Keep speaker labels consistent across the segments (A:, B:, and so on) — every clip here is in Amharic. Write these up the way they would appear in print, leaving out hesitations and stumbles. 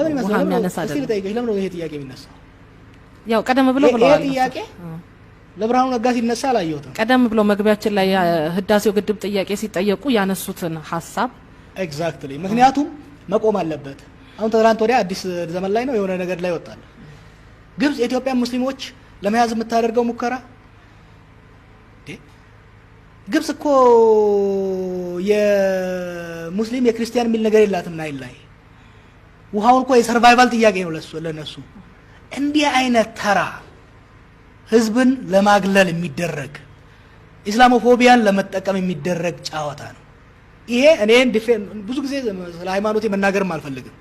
A: ለምን ይመስላል
B: እስቲ
A: ልጠይቅሽ ለምን ነው ይሄ ጥያቄ የሚነሳው
B: ያው ቀደም ብሎ ብለዋል
A: ይሄ ጥያቄ ለብርሃኑ ነጋ ሲነሳ አላየሁትም
B: ቀደም ብሎ መግቢያችን ላይ ህዳሴው ግድብ ጥያቄ ሲጠየቁ ያነሱትን ሐሳብ
A: ኤግዛክትሊ ምክንያቱም መቆም አለበት አሁን ትናንት ወዲያ አዲስ ዘመን ላይ ነው የሆነ ነገር ላይ ወጣል ግብጽ የኢትዮጵያ ሙስሊሞች ለመያዝ የምታደርገው ሙከራ ግብጽ እኮ የሙስሊም የክርስቲያን የሚል ነገር የላትም ናይል ላይ ውሃውን እኮ የሰርቫይቫል ጥያቄ ነው ለነሱ እንዲህ አይነት ተራ ህዝብን ለማግለል የሚደረግ ኢስላሞፎቢያን ለመጠቀም የሚደረግ ጫዋታ ነው ይሄ እኔን ብዙ ጊዜ ስለ ሃይማኖት መናገርም አልፈልግም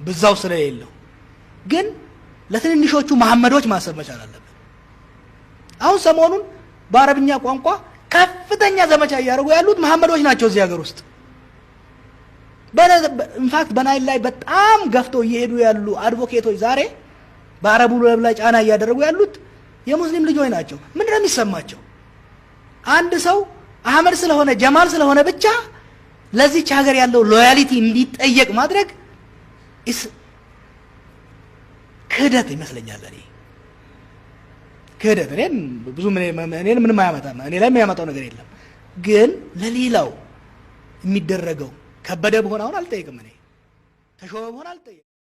A: በዛው ስለሌለው ግን ለትንንሾቹ መሐመዶች ማሰብ መቻል አለበት አሁን ሰሞኑን በአረብኛ ቋንቋ ከፍተኛ ዘመቻ ያደርጉ ያሉት መሐመዶች ናቸው እዚህ ሀገር ውስጥ ኢንፋክት በናይል ላይ በጣም ገፍተው እየሄዱ ያሉ አድቮኬቶች ዛሬ በአረቡ ላይ ጫና እያደረጉ ያሉት የሙስሊም ልጆች ናቸው ምንድነው የሚሰማቸው አንድ ሰው አህመድ ስለሆነ ጀማል ስለሆነ ብቻ ለዚህ ሀገር ያለው ሎያሊቲ እንዲጠየቅ ማድረግ ክህደት ይመስለኛል እኔ ክህደት እኔን ብዙ እኔን ምንም አያመጣም እኔ ላይ የሚያመጣው ነገር የለም ግን ለሌላው የሚደረገው ከበደ በሆነ አሁን አልጠይቅም እኔ ተሾመ በሆነ አልጠይቅም